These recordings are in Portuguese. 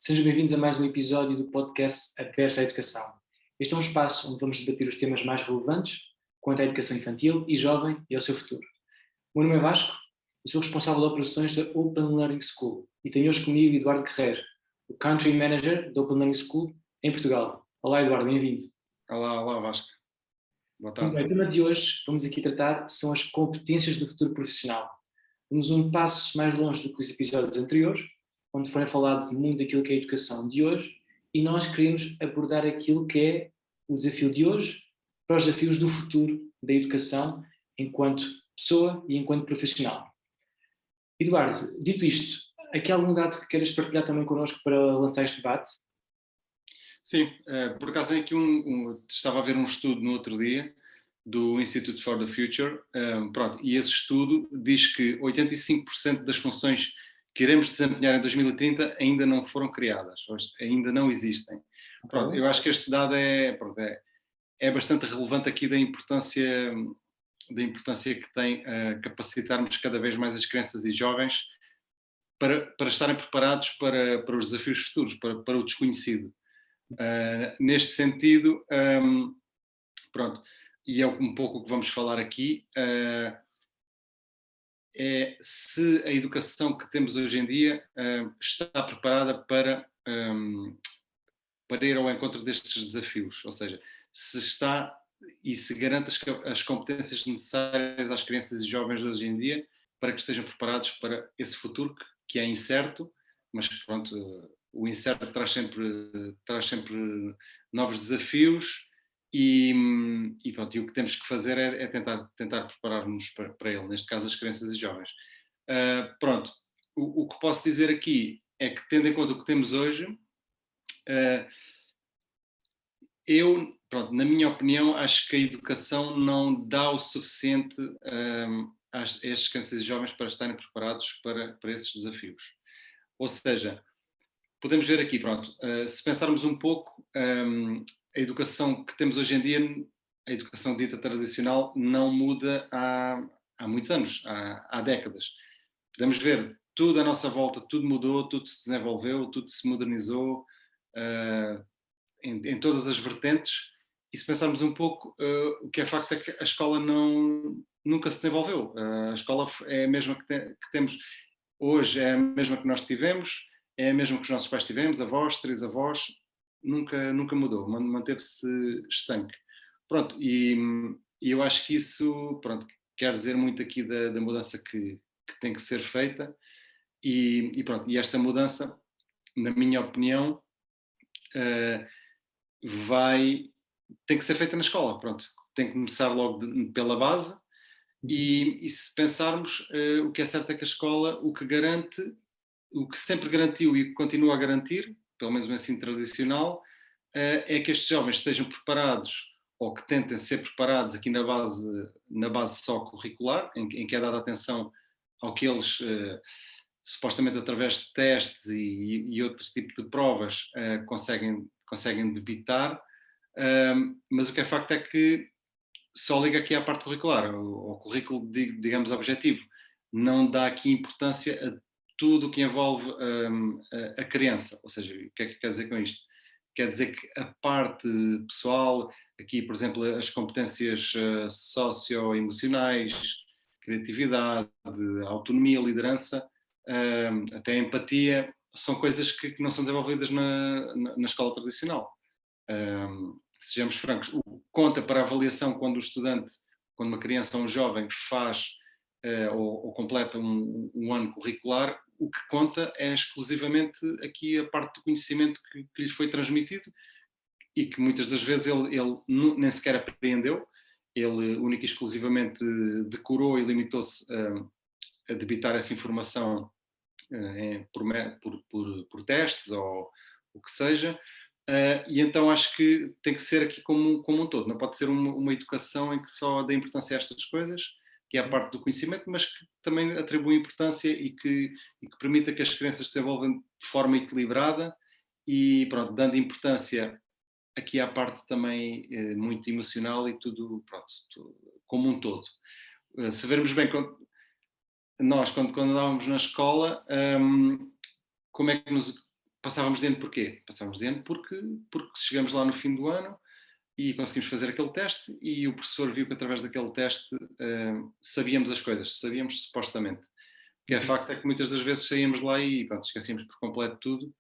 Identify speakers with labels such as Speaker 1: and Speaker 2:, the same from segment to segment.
Speaker 1: Sejam bem-vindos a mais um episódio do podcast Abertos à Educação. Este é um espaço onde vamos debater os temas mais relevantes quanto à educação infantil e jovem e ao seu futuro. O meu nome é Vasco e sou responsável de operações da Open Learning School e tenho hoje comigo Eduardo Guerreiro, o Country Manager da Open Learning School em Portugal. Olá Eduardo, bem-vindo.
Speaker 2: Olá Vasco. Boa
Speaker 1: Muito bem,
Speaker 2: tarde.
Speaker 1: o tema de hoje vamos aqui tratar são as competências do futuro profissional. Vamos um passo mais longe do que os episódios anteriores, onde foi falado muito daquilo que é a educação de hoje, e nós queremos abordar aquilo que é o desafio de hoje para os desafios do futuro da educação enquanto pessoa e enquanto profissional. Eduardo, dito isto, aqui há algum dado que queiras partilhar também connosco para lançar este debate?
Speaker 2: Sim, por acaso tem aqui estava a ver um estudo no outro dia do Institute for the Future, pronto, e esse estudo diz que 85% das funções que iremos desempenhar em 2030 ainda não foram criadas, ainda não existem. Pronto, eu acho que este dado é bastante relevante aqui da importância que tem capacitarmos cada vez mais as crianças e jovens para estarem preparados para os desafios futuros, para o desconhecido. Neste sentido, pronto, e é um pouco o que vamos falar aqui, é se a educação que temos hoje em dia está preparada para ir ao encontro destes desafios, ou seja, se está e se garante as competências necessárias às crianças e jovens de hoje em dia para que estejam preparados para esse futuro que é incerto, mas pronto, o incerto traz sempre novos desafios e pronto, e o que temos que fazer é tentar preparar-nos para ele, neste caso as crianças e jovens. Pronto, o que posso dizer aqui é que, tendo em conta o que temos hoje, pronto, na minha opinião, acho que a educação não dá o suficiente a estes crianças e jovens para estarem preparados para esses desafios. Ou seja, podemos ver aqui, pronto, se pensarmos um pouco, a educação que temos hoje em dia, a educação dita tradicional, não muda há muitos anos, há décadas. Podemos ver, tudo à nossa volta, tudo mudou, tudo se desenvolveu, tudo se modernizou, em todas as vertentes, e se pensarmos um pouco, o que é facto é que a escola nunca se desenvolveu. A escola é a mesma que temos hoje, é a mesma que nós tivemos, é a mesma que os nossos pais tivemos, avós, três avós, nunca mudou, manteve-se estanque. Pronto, e eu acho que isso, pronto, quer dizer muito aqui da mudança que tem que ser feita, e pronto, e esta mudança, na minha opinião, tem que ser feita na escola, pronto, tem que começar logo pela base, e se pensarmos, o que é certo é que a escola, o que sempre garantiu e que continua a garantir, pelo menos no ensino tradicional, é que estes jovens estejam preparados, ou que tentem ser preparados aqui na base só curricular, em que é dada atenção ao que eles, supostamente através de testes e outro tipo de provas, conseguem debitar, mas o que é facto é que só liga aqui à parte curricular, ao currículo, digamos, objetivo. Não dá aqui importância a tudo o que envolve a criança. Ou seja, o que é que quer dizer com isto? Quer dizer que a parte pessoal, aqui, por exemplo, as competências socioemocionais, criatividade, autonomia, liderança, até empatia, são coisas que não são desenvolvidas na escola tradicional. Sejamos francos, o que conta para a avaliação quando uma criança ou um jovem faz ou completa um ano curricular, o que conta é exclusivamente aqui a parte do conhecimento que lhe foi transmitido e que muitas das vezes ele nem sequer apreendeu, ele única e exclusivamente decorou e limitou-se a debitar essa informação por testes ou o que seja. E então acho que tem que ser aqui como um todo, não pode ser uma educação em que só dê importância a estas coisas, que é a parte do conhecimento, mas que também atribui importância e que permita que as crianças se desenvolvam de forma equilibrada e, pronto, dando importância aqui à parte também muito emocional e tudo, pronto, como um todo. Se vermos bem, nós quando andávamos na escola, como é que passávamos de ano porquê? Passávamos de ano porque chegamos lá no fim do ano e conseguimos fazer aquele teste e o professor viu que através daquele teste sabíamos as coisas, sabíamos supostamente. O que é
Speaker 1: Uhum.
Speaker 2: facto é que muitas das vezes saíamos lá e pronto, esquecíamos por completo tudo.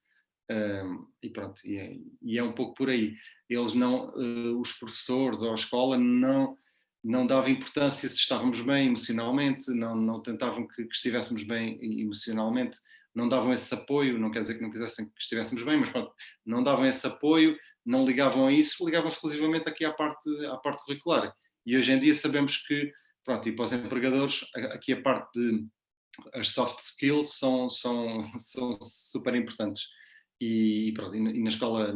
Speaker 2: E pronto, e é um pouco por aí. Eles não, os professores ou a escola não davam importância se estávamos bem emocionalmente, não tentavam que estivéssemos bem emocionalmente, não davam esse apoio, não quer dizer que não quisessem que estivéssemos bem, mas pronto, não davam esse apoio, não ligavam a isso, ligavam exclusivamente aqui à parte curricular. E hoje em dia sabemos que, pronto, e para os empregadores, aqui a parte de as soft skills são super importantes. E, pronto, e na escola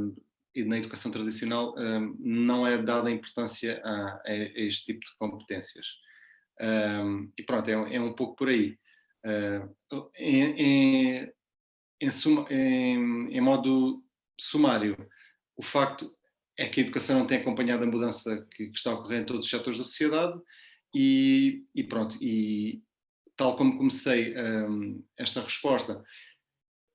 Speaker 2: e na educação tradicional não é dada importância a este tipo de competências. E pronto, é um pouco por aí. Em, em modo sumário, o facto é que a educação não tem acompanhado a mudança que está a ocorrer em todos os setores da sociedade e pronto, e tal como comecei esta resposta,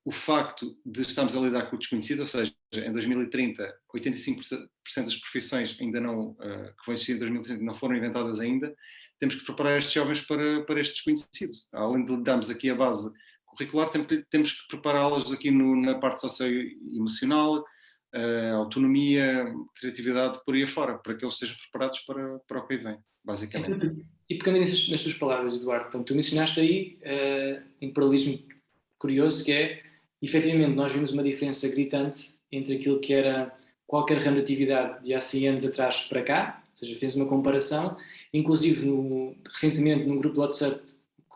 Speaker 2: o facto de estarmos a lidar com o desconhecido, ou seja, em 2030, 85% das profissões ainda não, que vão existir em 2030 não foram inventadas ainda, temos que preparar estes jovens para este desconhecido. Além de lhe darmos aqui a base curricular, temos que prepará-los aqui na parte socioemocional, autonomia, criatividade, por aí afora, para que eles estejam preparados para o que aí vem, basicamente.
Speaker 1: Então, e pegando nas tuas palavras, Eduardo, portanto, tu mencionaste aí um paralelismo curioso que é, efetivamente, nós vimos uma diferença gritante entre aquilo que era qualquer ramo de atividade de há 100 anos atrás para cá, ou seja, fizemos uma comparação, inclusive recentemente num grupo do WhatsApp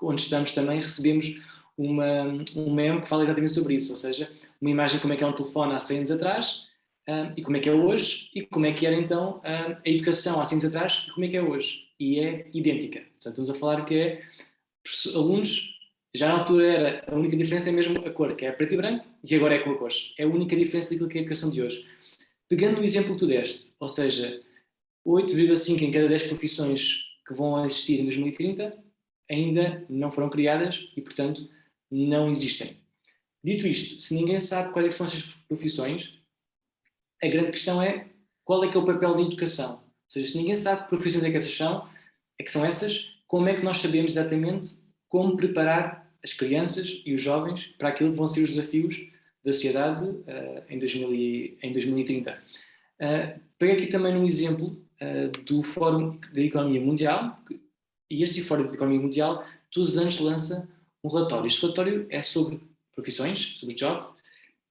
Speaker 1: onde estamos também recebemos um meme que fala exatamente sobre isso, ou seja, uma imagem de como é que é um telefone há 100 anos atrás e como é que é hoje e como é que era então a educação há 100 anos atrás e como é que é hoje. E é idêntica. Portanto, estamos a falar que é alunos, já na altura era a única diferença é mesmo a cor, que é preto e branco, e agora é com a cores. É a única diferença daquilo que é a educação de hoje. Pegando o exemplo que tu deste, ou seja, 8,5 em cada 10 profissões que vão existir em 2030 ainda não foram criadas e, portanto, não existem. Dito isto, se ninguém sabe quais são essas profissões, a grande questão é qual é que é o papel da educação. Ou seja, se ninguém sabe que profissões é que são essas, como é que nós sabemos exatamente como preparar as crianças e os jovens para aquilo que vão ser os desafios da sociedade em 2030. Peguei aqui também um exemplo do Fórum da Economia Mundial, e este Fórum da Economia Mundial todos os anos lança um relatório. Este relatório é sobre profissões, sobre job,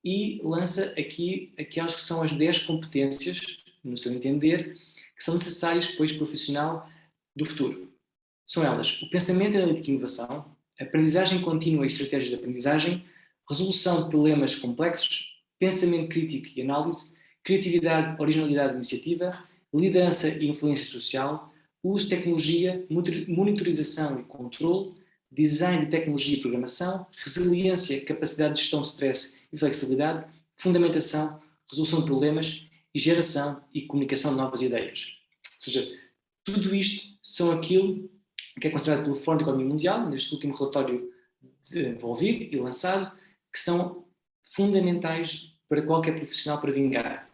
Speaker 1: e lança aqui aquelas que são as 10 competências, no seu entender, que são necessárias para o profissional do futuro. São elas o pensamento analítico e inovação, aprendizagem contínua e estratégias de aprendizagem, resolução de problemas complexos, pensamento crítico e análise, criatividade, originalidade e iniciativa, liderança e influência social, uso de tecnologia, monitorização e controle, design de tecnologia e programação, resiliência, capacidade de gestão de stress e flexibilidade, fundamentação, resolução de problemas e geração e comunicação de novas ideias. Ou seja, tudo isto são aquilo que é considerado pelo Fórum de Economia Mundial, neste último relatório desenvolvido e lançado, que são fundamentais para qualquer profissional para vingar.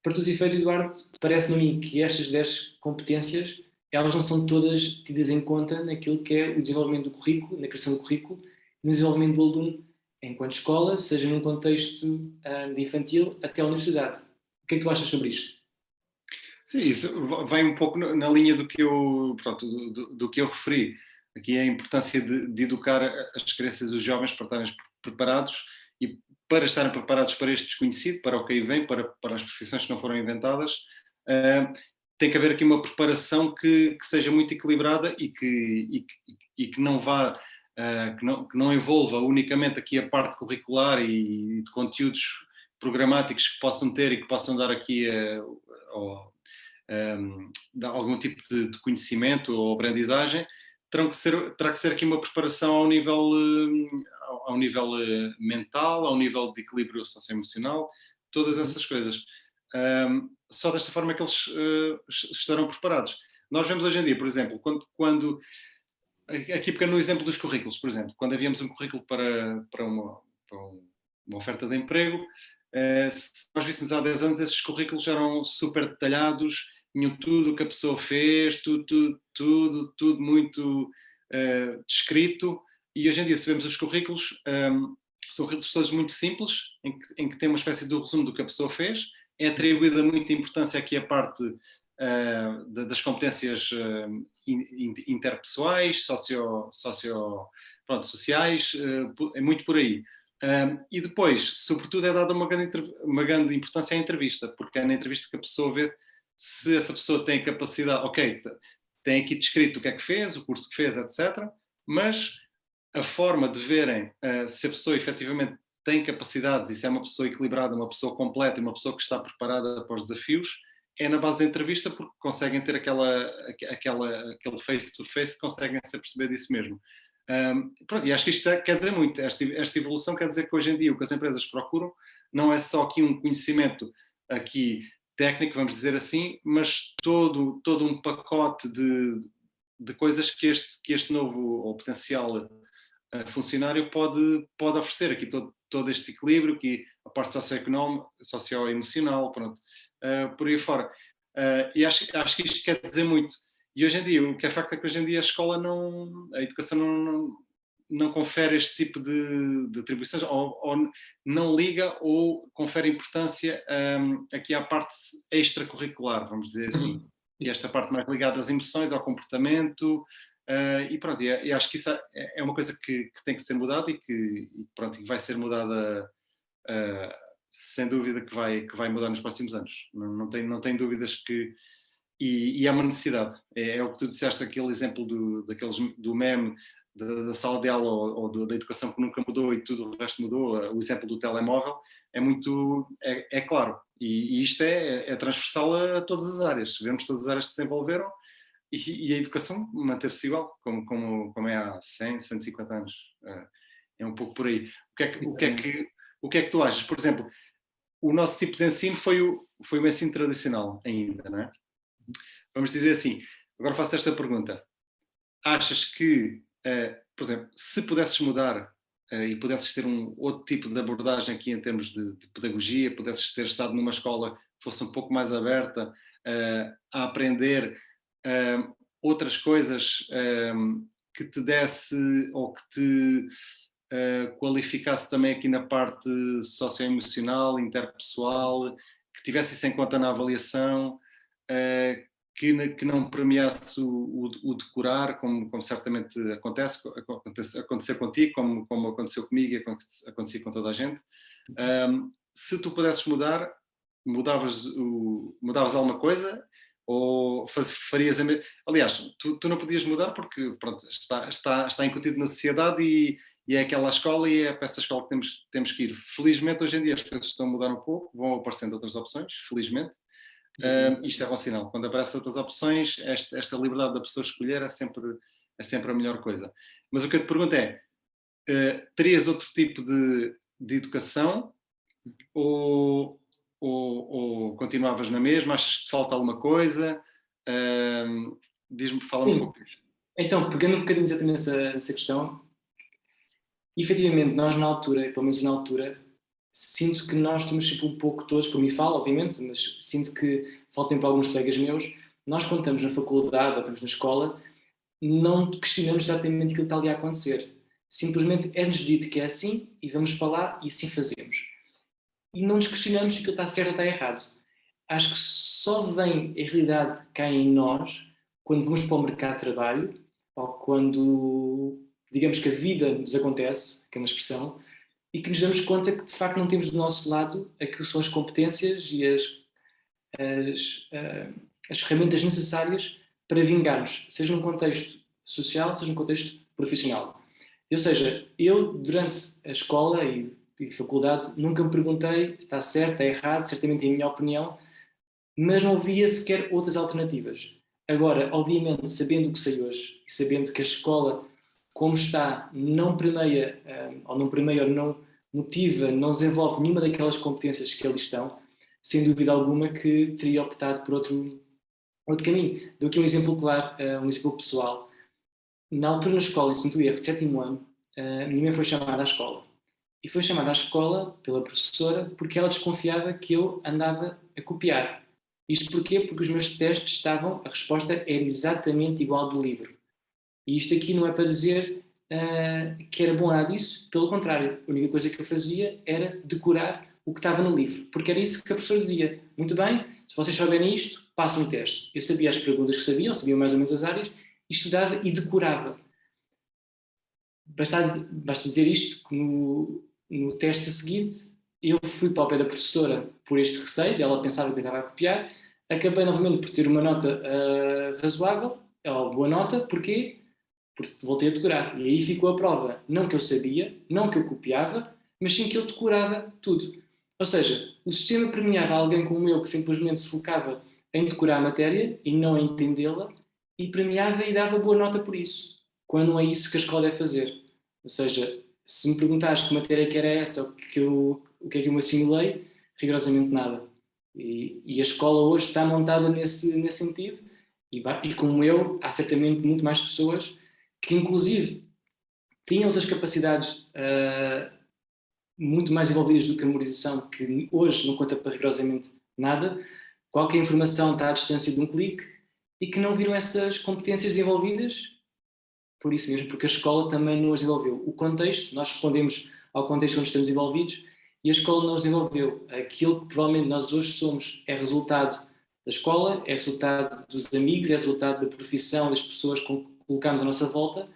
Speaker 1: Para todos os efeitos, Eduardo, parece-me a mim que estas 10 competências, elas não são todas tidas em conta naquilo que é o desenvolvimento do currículo, na criação do currículo, no desenvolvimento do aluno enquanto escola, seja num contexto de infantil até a universidade. O que é que tu achas sobre isto?
Speaker 2: Sim, isso vai um pouco na linha do que eu, pronto, do que eu referi. Aqui é a importância de educar as crianças e os jovens para estarem preparados e para estarem preparados para este desconhecido, para o que aí vem, para as profissões que não foram inventadas. Tem que haver aqui uma preparação que seja muito equilibrada e que não vá, que não envolva unicamente aqui a parte curricular e de conteúdos programáticos que possam ter e que possam dar aqui de algum tipo de conhecimento ou aprendizagem, terá que ser aqui uma preparação ao nível mental, ao nível de equilíbrio socioemocional, todas essas coisas. Só desta forma é que eles estarão preparados. Nós vemos hoje em dia, por exemplo, quando aqui pegando no exemplo dos currículos, por exemplo, quando havíamos um currículo para uma oferta de emprego. Se nós víssemos há 10 anos, esses currículos eram super detalhados, tinham tudo o que a pessoa fez, tudo muito descrito, e hoje em dia, se vemos os currículos, são currículos todos muito simples, em que tem uma espécie de resumo do que a pessoa fez, é atribuída muita importância aqui à parte das competências interpessoais, sociais, é muito por aí. E depois, sobretudo, é dada uma grande importância à entrevista, porque é na entrevista que a pessoa vê se essa pessoa tem capacidade, ok, tem aqui descrito o que é que fez, o curso que fez, etc., mas a forma de verem se a pessoa efetivamente tem capacidades e se é uma pessoa equilibrada, uma pessoa completa e uma pessoa que está preparada para os desafios, é na base da entrevista, porque conseguem ter aquele face-to-face, conseguem-se perceber disso mesmo. Pronto, e acho que isto quer dizer muito. Esta evolução quer dizer que hoje em dia o que as empresas procuram não é só aqui um conhecimento aqui técnico, vamos dizer assim, mas todo um pacote de coisas que este novo ou potencial funcionário pode oferecer. Aqui todo este equilíbrio, aqui a parte socioeconómica, socioemocional, pronto, por aí fora. E acho que isto quer dizer muito. E hoje em dia, o que é facto é que hoje em dia a educação não confere este tipo de atribuições, ou não liga ou confere importância aqui à parte extracurricular, vamos dizer assim. E esta parte mais ligada às emoções, ao comportamento, e pronto, e acho que isso é uma coisa que tem que ser mudada e que vai ser mudada, sem dúvida que vai mudar nos próximos anos. Não tem dúvidas que... E há uma necessidade. É o que tu disseste, aquele exemplo do meme da sala de aula ou da educação que nunca mudou e tudo o resto mudou, o exemplo do telemóvel, é claro. E isto é transversal a todas as áreas. Vemos todas as áreas que se desenvolveram e a educação manteve-se igual, como é há 100, 150 anos. É um pouco por aí. O que é que tu achas? Por exemplo, o nosso tipo de ensino foi o ensino tradicional ainda, não é? Vamos dizer assim, agora faço esta pergunta. Achas que, por exemplo, se pudesses mudar e pudesses ter um outro tipo de abordagem aqui em termos de pedagogia, pudesses ter estado numa escola que fosse um pouco mais aberta a aprender outras coisas que te desse ou que te qualificasse também aqui na parte socioemocional, interpessoal, que tivesse isso em conta na avaliação, que não premiasse o decorar, como certamente aconteceu contigo, como aconteceu comigo e acontecia com toda a gente. Se tu pudesses mudar, mudavas alguma coisa ou farias a mesma? Aliás, tu não podias mudar porque pronto, está incutido na sociedade e é aquela escola e é para essa escola que temos que ir. Felizmente, hoje em dia as coisas estão a mudar um pouco, vão aparecendo outras opções, felizmente. Isto é bom sinal. Quando aparecem outras opções, esta liberdade da pessoa escolher é sempre a melhor coisa. Mas o que eu te pergunto é, terias outro tipo de educação ou continuavas na mesma? Achas que te falta alguma coisa? Fala-me um pouco disto.
Speaker 1: Então, pegando um bocadinho exatamente nessa questão, efetivamente, nós na altura, pelo menos na altura, sinto que nós estamos sempre um pouco todos, por mim falo, obviamente, mas sinto que, faltem para alguns colegas meus, nós quando estamos na faculdade ou estamos na escola, não questionamos exatamente aquilo que está ali a acontecer. Simplesmente é-nos dito que é assim e vamos para lá e assim fazemos. E não nos questionamos se aquilo está certo ou está errado. Acho que só vem a realidade cá em nós quando vamos para o mercado de trabalho ou quando, digamos que a vida nos acontece, que é uma expressão, e que nos damos conta que de facto não temos do nosso lado aquilo que são as competências e as ferramentas necessárias para vingarmos, seja num contexto social, seja num contexto profissional. Ou seja, eu durante a escola e faculdade nunca me perguntei está certo, está errado, certamente é a minha opinião, mas não via sequer outras alternativas. Agora, obviamente, sabendo o que sei hoje e sabendo que a escola, como está, não premia ou não motiva, não desenvolve nenhuma daquelas competências que ali estão, sem dúvida alguma que teria optado por outro caminho. Dou aqui um exemplo claro, um exemplo pessoal. Na altura na escola, em Santo Erro, sétimo ano, a minha mãe foi chamada à escola. e foi chamada à escola pela professora porque ela desconfiava que eu andava a copiar. Isto porquê? Porque os meus testes estavam, a resposta era exatamente igual do livro. E isto aqui não é para dizer que era bom nada disso, pelo contrário, a única coisa que eu fazia era decorar o que estava no livro, porque era isso que a professora dizia. Muito bem, se vocês souberem isto, passem um teste. Eu sabia as perguntas que sabiam, sabia mais ou menos as áreas, e estudava e decorava. Basta dizer isto, que no teste seguinte, eu fui para o pé da professora por este receio, ela pensava que eu estava a copiar, acabei novamente por ter uma nota razoável, ou boa nota, porquê? Porque voltei a decorar. E aí ficou a prova. Não que eu sabia, não que eu copiava, mas sim que eu decorava tudo. Ou seja, o sistema premiava alguém como eu que simplesmente se focava em decorar a matéria e não em entendê-la, e premiava e dava boa nota por isso, quando não é isso que a escola deve fazer. Ou seja, se me perguntares que matéria que era essa, o que é que eu me assimilei, rigorosamente nada. E a escola hoje está montada nesse sentido, e como eu, há certamente muito mais pessoas que inclusive tinham outras capacidades muito mais envolvidas do que a memorização, que hoje não conta para rigorosamente nada, qualquer informação está à distância de um clique, e que não viram essas competências desenvolvidas, por isso mesmo, porque a escola também não as desenvolveu. O contexto, nós respondemos ao contexto onde estamos envolvidos, e a escola não as desenvolveu. Aquilo que provavelmente nós hoje somos é resultado da escola, é resultado dos amigos, é resultado da profissão, das pessoas com que colocamos à nossa volta,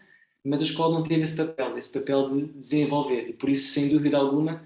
Speaker 1: mas a escola não teve esse papel de desenvolver, e por isso, sem dúvida alguma,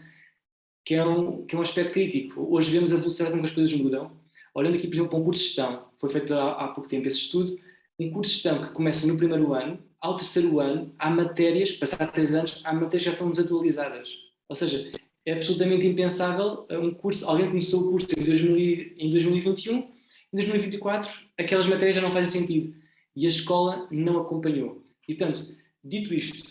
Speaker 1: que é um aspecto crítico. Hoje vemos a velocidade com que as coisas mudam. Olhando aqui, por exemplo, para um curso de gestão, foi feito há pouco tempo esse estudo, um curso de gestão que começa no primeiro ano, ao terceiro ano, há matérias, passados 3 anos, há matérias que já estão desatualizadas. Ou seja, é absolutamente impensável um curso, alguém começou o curso em 2021, em 2024 aquelas matérias já não fazem sentido. E a escola não acompanhou. E, portanto, dito isto,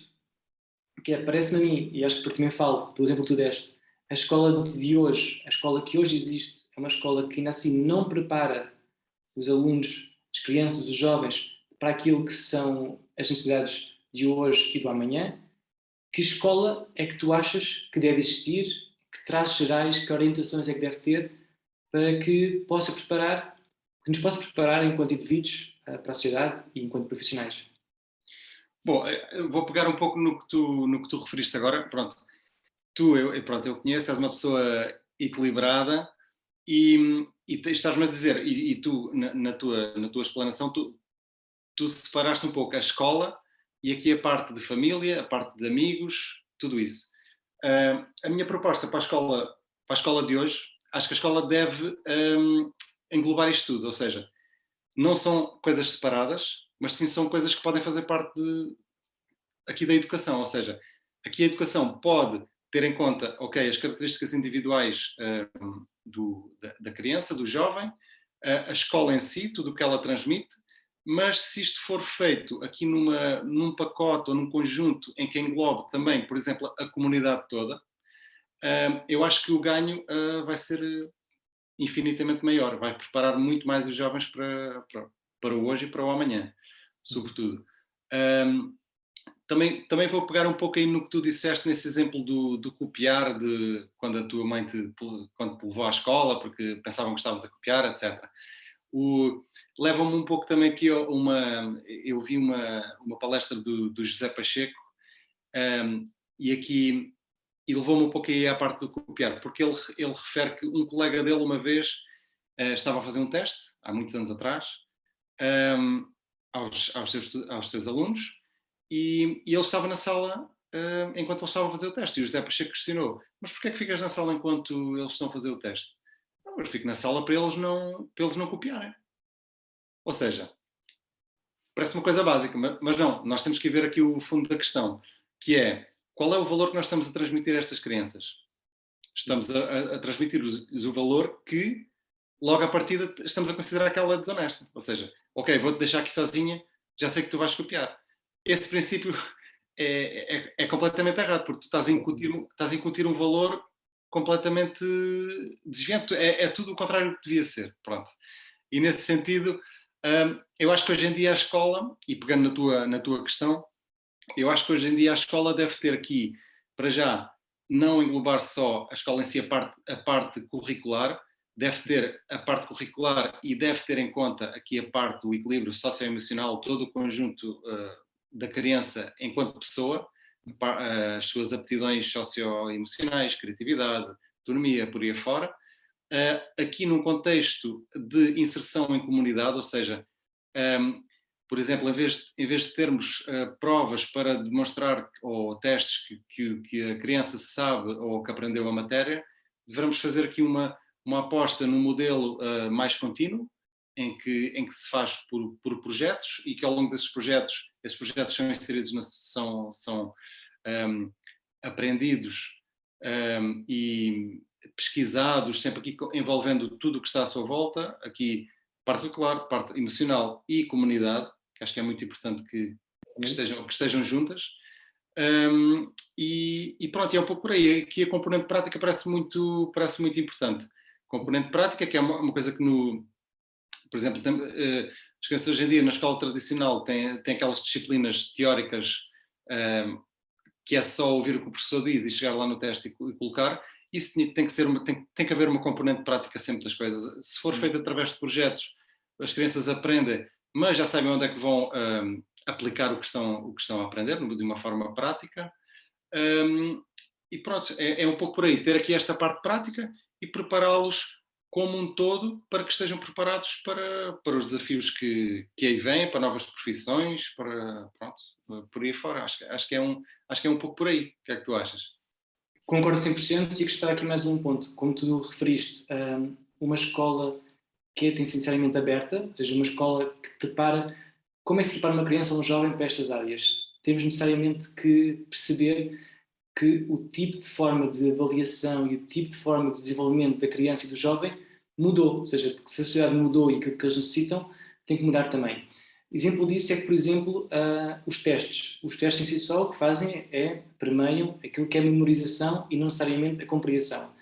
Speaker 1: que parece-me a mim, e acho que por também falo, por exemplo, tu deste, a escola de hoje, a escola que hoje existe, é uma escola que ainda assim não prepara os alunos, as crianças, os jovens, para aquilo que são as necessidades de hoje e do amanhã. Que escola é que tu achas que deve existir? Que traços gerais, que orientações é que deve ter para que possa preparar, que nos possa preparar enquanto indivíduos para a sociedade e enquanto profissionais?
Speaker 2: Bom, eu vou pegar um pouco no que tu referiste agora. Pronto, pronto, eu conheço, és uma pessoa equilibrada e estás-me a dizer, e tu, na tua explanação, tu separaste um pouco a escola e aqui a parte de família, a parte de amigos, tudo isso. A minha proposta para a escola de hoje, acho que a escola deve englobar isto tudo, ou seja, não são coisas separadas, mas sim são coisas que podem fazer parte aqui da educação, ou seja, aqui a educação pode ter em conta, ok, as características individuais da criança, do jovem, a escola em si, tudo o que ela transmite, mas se isto for feito aqui num pacote ou num conjunto em que englobe também, por exemplo, a comunidade toda, eu acho que o ganho vai ser infinitamente maior, vai preparar muito mais os jovens para o hoje e para o amanhã, sobretudo. Também vou pegar um pouco aí no que tu disseste nesse exemplo do copiar, de quando a tua mãe quando te levou à escola porque pensavam que estavas a copiar, etc. Leva-me um pouco também aqui eu vi uma palestra do José Pacheco, e aqui e levou-me um pouco aí à parte do copiar, porque ele refere que um colega dele uma vez estava a fazer um teste, há muitos anos atrás, aos seus alunos, e ele estava na sala enquanto ele estava a fazer o teste, e o José Pacheco questionou: mas porquê é que ficas na sala enquanto eles estão a fazer o teste? Não, eu fico na sala para eles não copiarem. Ou seja, parece uma coisa básica, mas não, nós temos que ver aqui o fundo da questão, que é, qual é o valor que nós estamos a transmitir a estas crianças? Estamos a transmitir-lhes o valor que, logo à partida, estamos a considerar que ela é desonesta. Ou seja, ok, vou-te deixar aqui sozinha, já sei que tu vais copiar. Esse princípio é completamente errado, porque tu estás a incutir um valor completamente desviante. É tudo o contrário do que devia ser. Pronto. E nesse sentido, eu acho que hoje em dia a escola, e pegando na tua questão, eu acho que hoje em dia a escola deve ter aqui, para já, não englobar só a escola em si, a parte curricular, deve ter a parte curricular e deve ter em conta aqui a parte do equilíbrio socioemocional, todo o conjunto da criança enquanto pessoa, as suas aptidões socioemocionais, criatividade, autonomia, por aí afora. Aqui num contexto de inserção em comunidade, ou seja, por exemplo, em vez de termos provas para demonstrar ou testes que a criança sabe ou que aprendeu a matéria, devemos fazer aqui uma aposta num modelo mais contínuo, em que se faz por projetos e que ao longo desses projetos, esses projetos são inseridos, são aprendidos e pesquisados, sempre aqui envolvendo tudo o que está à sua volta, aqui parte curricular, parte emocional e comunidade, que acho que é muito importante que estejam juntas. E pronto, é um pouco por aí. Aqui a componente prática parece muito importante. Componente prática, que é uma coisa que por exemplo, as crianças hoje em dia na escola tradicional têm aquelas disciplinas teóricas que é só ouvir o que o professor diz e chegar lá no teste e colocar. Isso tem que haver uma componente prática sempre das coisas. Se for feito através de projetos, as crianças aprendem, mas já sabem onde é que vão aplicar o que estão a aprender, de uma forma prática. E pronto, é um pouco por aí, ter aqui esta parte prática e prepará-los como um todo para que estejam preparados para os desafios que aí vêm, para novas profissões, por aí fora. Acho que é um pouco por aí. O que é que tu achas?
Speaker 1: Concordo 100% e acrescentar aqui mais um ponto. Como tu referiste, uma escola que é necessariamente aberta, ou seja, uma escola que prepara... Como é que se prepara uma criança ou um jovem para estas áreas? Temos necessariamente que perceber que o tipo de forma de avaliação e o tipo de forma de desenvolvimento da criança e do jovem mudou. Ou seja, porque se a sociedade mudou e aquilo que eles necessitam, tem que mudar também. Exemplo disso é que, por exemplo, os testes. Os testes em si só o que fazem permeiam aquilo que é a memorização e não necessariamente a compreensão.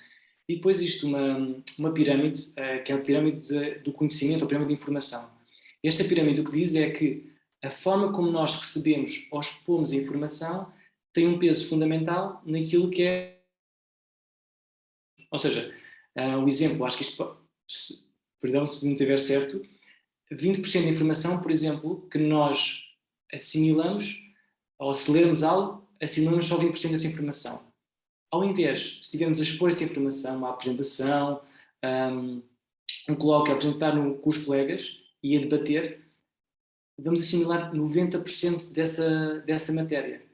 Speaker 1: E depois existe uma pirâmide, que é a pirâmide do conhecimento, ou a pirâmide de informação. Esta pirâmide o que diz é que a forma como nós recebemos ou expomos a informação tem um peso fundamental naquilo que é... Ou seja, um exemplo, acho que isto... Perdão se não estiver certo... 20% da informação, por exemplo, que nós assimilamos, ou se lermos algo, assimilamos só 20% dessa informação. Ao invés, se estivermos a expor essa informação, uma apresentação, um colóquio, a apresentar com os colegas e a debater, vamos assimilar 90% dessa matéria.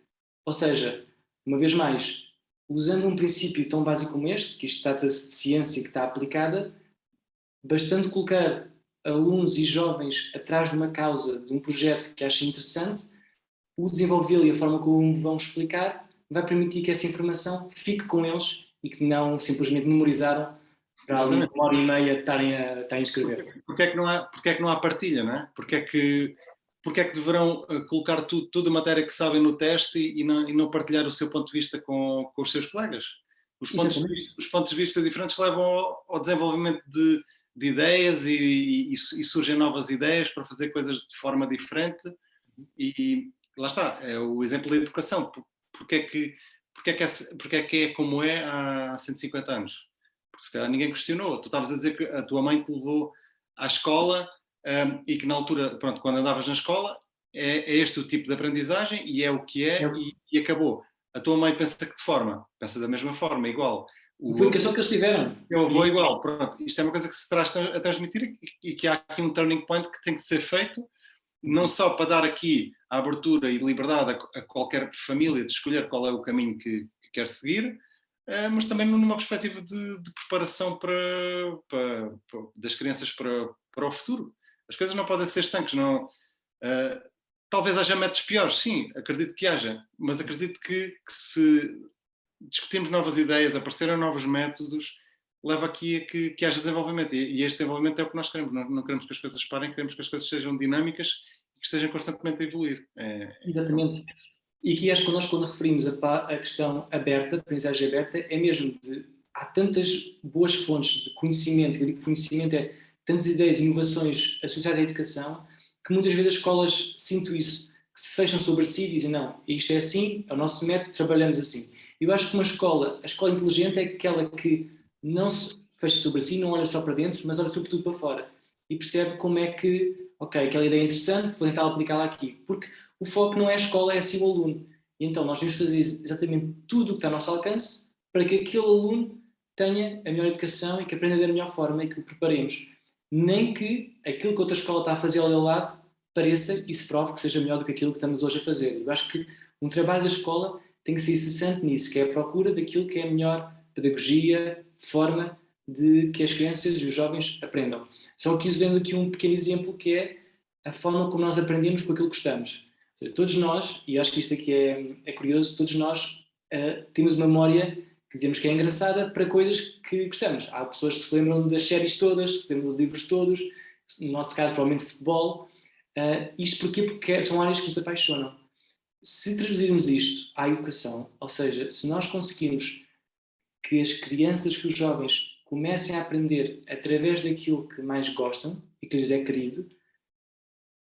Speaker 1: Ou seja, uma vez mais, usando um princípio tão básico como este, que isto trata-se de ciência que está aplicada, bastante colocar alunos e jovens atrás de uma causa, de um projeto que achem interessante, o desenvolvê-lo e a forma como vão explicar vai permitir que essa informação fique com eles e que não simplesmente memorizaram para ali uma hora e meia estarem a escrever.
Speaker 2: Porque é que não há partilha, não é? Porque é que deverão colocar tudo a matéria que sabem no teste e não partilhar o seu ponto de vista com os seus colegas? Os pontos de vista diferentes levam ao desenvolvimento de ideias e surgem novas ideias para fazer coisas de forma diferente e lá está, é o exemplo da educação. Porque é que é como é há 150 anos? Porque se calhar ninguém questionou. Tu estavas a dizer que a tua mãe te levou à escola e que na altura, pronto, quando andavas na escola, é este o tipo de aprendizagem e é o que é e acabou. A tua mãe pensa que de forma? Pensa da mesma forma, igual.
Speaker 1: Foi a educação que eles tiveram.
Speaker 2: Eu vou igual, pronto. Isto é uma coisa que se traz a transmitir e que há aqui um turning point que tem que ser feito, não só para dar aqui a abertura e liberdade a qualquer família de escolher qual é o caminho que quer seguir, mas também numa perspectiva de preparação das crianças para o futuro. As coisas não podem ser estanques, não... talvez haja métodos piores, sim, acredito que haja, mas acredito que se discutimos novas ideias, apareceram novos métodos, leva aqui a que haja desenvolvimento. E este desenvolvimento é o que nós queremos. Não queremos que as coisas parem, queremos que as coisas sejam dinâmicas e que estejam constantemente a evoluir.
Speaker 1: Exatamente. E aqui acho que nós, quando referimos a questão aberta, aprendizagem aberta, é mesmo de... Há tantas boas fontes de conhecimento, eu digo que conhecimento é tantas ideias e inovações associadas à educação, que muitas vezes as escolas, sinto isso, que se fecham sobre si e dizem não, isto é assim, é o nosso método, trabalhamos assim. Eu acho que a escola inteligente é aquela que não se fecha sobre si, não olha só para dentro, mas olha sobretudo para fora e percebe como é que, ok, aquela ideia é interessante, vou tentar aplicá-la aqui. Porque o foco não é a escola, é sim o aluno. E então nós devemos fazer exatamente tudo o que está ao nosso alcance para que aquele aluno tenha a melhor educação e que aprenda da melhor forma e que o preparemos. Nem que aquilo que outra escola está a fazer ao lado pareça e se prove que seja melhor do que aquilo que estamos hoje a fazer. Eu acho que um trabalho da escola tem que ser incessante nisso, que é a procura daquilo que é a melhor pedagogia, forma de que as crianças e os jovens aprendam. Só que usando aqui um pequeno exemplo que é a forma como nós aprendemos com aquilo que gostamos. Todos nós, e acho que isto aqui é curioso, todos nós temos uma memória que dizemos que é engraçada para coisas que gostamos. Há pessoas que se lembram das séries todas, que se lembram dos livros todos, no nosso caso provavelmente futebol. Isto porquê? Porque são áreas que nos apaixonam. Se traduzirmos isto à educação, ou seja, se nós conseguirmos que as crianças, que os jovens comecem a aprender através daquilo que mais gostam e que lhes é querido,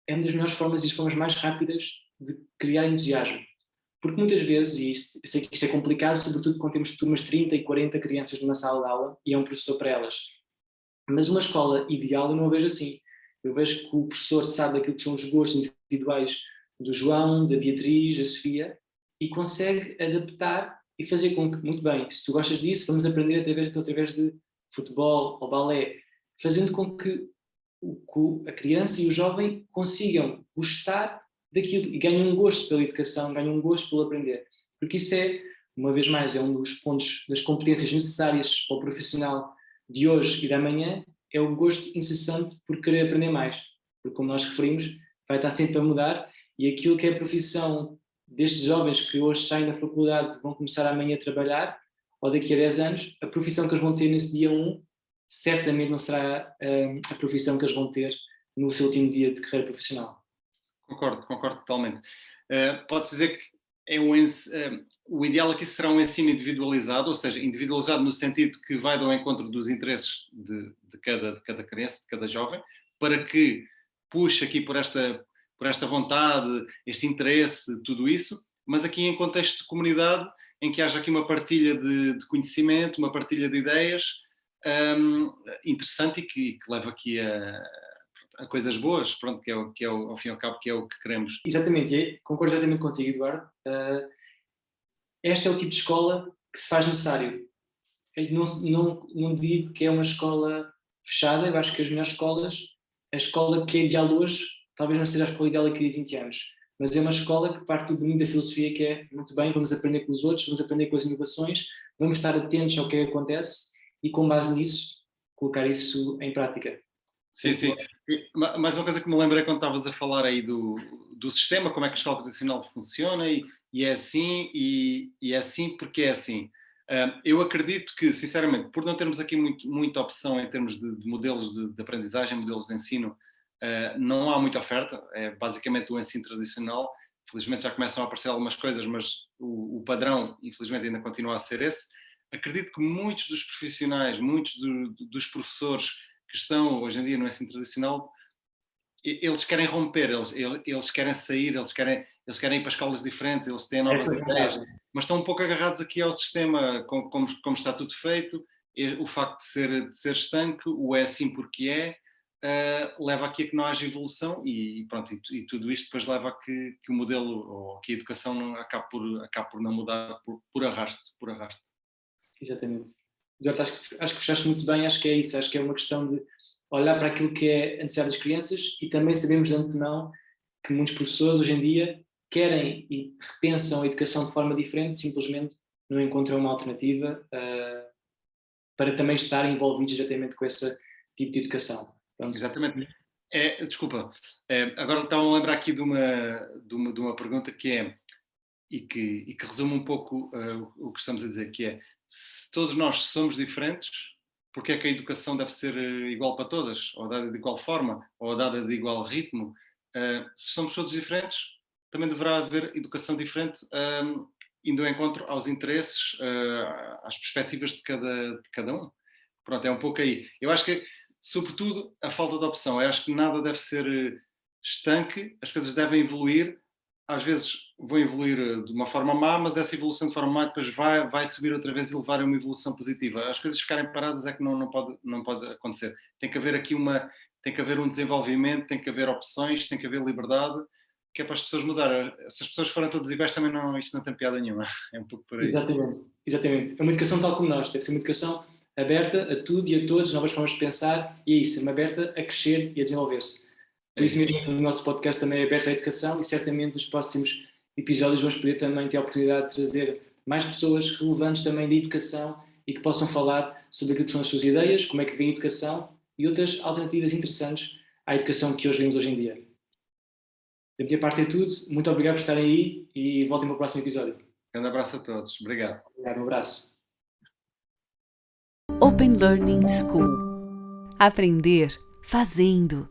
Speaker 1: é uma das melhores formas e as formas mais rápidas de criar entusiasmo. Porque muitas vezes, e eu sei que isto é complicado, sobretudo quando temos turmas de 30 e 40 crianças numa sala de aula e é um professor para elas. Mas uma escola ideal eu não a vejo assim. Eu vejo que o professor sabe daquilo que são os gostos individuais do João, da Beatriz, da Sofia e consegue adaptar e fazer com que, muito bem, se tu gostas disso, vamos aprender através de futebol ou balé, fazendo com que a criança e o jovem consigam gostar daquilo e ganhem um gosto pela educação, ganhem um gosto pelo aprender. Porque isso é, uma vez mais, é um dos pontos das competências necessárias para o profissional de hoje e da manhã, é o gosto incessante por querer aprender mais. Porque, como nós referimos, vai estar sempre a mudar e aquilo que é a profissão destes jovens que hoje saem da faculdade vão começar amanhã a trabalhar, ou daqui a 10 anos, a profissão que eles vão ter nesse dia 1 certamente não será a profissão que eles vão ter no seu último dia de carreira profissional.
Speaker 2: Concordo totalmente. Pode-se dizer que o ideal aqui será um ensino individualizado, ou seja, individualizado no sentido que vai ao encontro dos interesses de cada criança, de cada jovem, para que puxe aqui por esta vontade, este interesse, tudo isso, mas aqui em contexto de comunidade, em que haja aqui uma partilha de conhecimento, uma partilha de ideias interessante e que leva aqui a coisas boas, pronto, que é ao fim e ao cabo, que é o que queremos.
Speaker 1: Exatamente, concordo exatamente contigo, Eduardo. Este é o tipo de escola que se faz necessário. Eu não digo que é uma escola fechada, eu acho que as melhores escolas, a escola que é ideal hoje, talvez não seja a escola ideal daqui a 20 anos, mas é uma escola que parte do domínio da filosofia que é, muito bem, vamos aprender com os outros, vamos aprender com as inovações, vamos estar atentos ao que é que acontece e com base nisso, colocar isso em prática.
Speaker 2: Sim. Mais uma coisa que me lembrei quando estavas a falar aí do sistema, como é que a escola tradicional funciona e é assim, e é assim porque é assim. Eu acredito que, sinceramente, por não termos aqui muita opção em termos de modelos de aprendizagem, modelos de ensino, não há muita oferta, é basicamente o ensino tradicional. Felizmente já começam a aparecer algumas coisas, mas o padrão, infelizmente, ainda continua a ser esse. Acredito que muitos dos profissionais, muitos dos professores que estão hoje em dia no ensino tradicional, eles querem romper, eles querem sair, eles querem ir para escolas diferentes, eles têm novas ideias, mas estão um pouco agarrados aqui ao sistema, como está tudo feito, o facto de ser estanque, o é assim porque leva aqui a que não haja evolução e pronto, e tudo isto depois leva a que o modelo ou que a educação não, acabe por não mudar por arrasto.
Speaker 1: Exatamente. Eduardo, acho que fechaste muito bem, acho que é isso, acho que é uma questão de olhar para aquilo que é a necessidade das crianças e também sabemos de antemão que muitos professores hoje em dia querem e repensam a educação de forma diferente, simplesmente não encontram uma alternativa para também estarem envolvidos diretamente com esse tipo de educação. Pronto.
Speaker 2: Exatamente. Desculpa, agora estava a lembrar aqui de uma pergunta que é, e que resume um pouco o que estamos a dizer, que é, se todos nós somos diferentes, porque é que a educação deve ser igual para todas, ou dada de igual forma, ou dada de igual ritmo? Se somos todos diferentes, também deverá haver educação diferente, indo ao encontro aos interesses, às perspectivas de cada um. Pronto, é um pouco aí. Eu acho que, sobretudo, a falta de opção. Eu acho que nada deve ser estanque, as coisas devem evoluir, às vezes vou evoluir de uma forma má, mas essa evolução de forma má depois vai subir outra vez e levar a uma evolução positiva. As coisas ficarem paradas é que não pode acontecer. Tem que haver aqui tem que haver um desenvolvimento, tem que haver opções, tem que haver liberdade, que é para as pessoas mudarem. Se as pessoas forem todas iguais, também isto não tem piada nenhuma. É um pouco por aí.
Speaker 1: Exatamente, exatamente. É uma educação tal como nós, deve ser uma educação aberta a tudo e a todos, novas formas de pensar, e é isso, uma aberta a crescer e a desenvolver-se. Por isso mesmo, o nosso podcast também é aberto à educação e certamente nos próximos episódios vamos poder também ter a oportunidade de trazer mais pessoas relevantes também da educação e que possam falar sobre aquilo que são as suas ideias, como é que vem a educação e outras alternativas interessantes à educação que hoje vemos hoje em dia. Da minha parte é tudo. Muito obrigado por estarem aí e voltem para o próximo episódio.
Speaker 2: Grande abraço a todos. Obrigado.
Speaker 1: Obrigado, um abraço.
Speaker 3: Open Learning School. Aprender fazendo.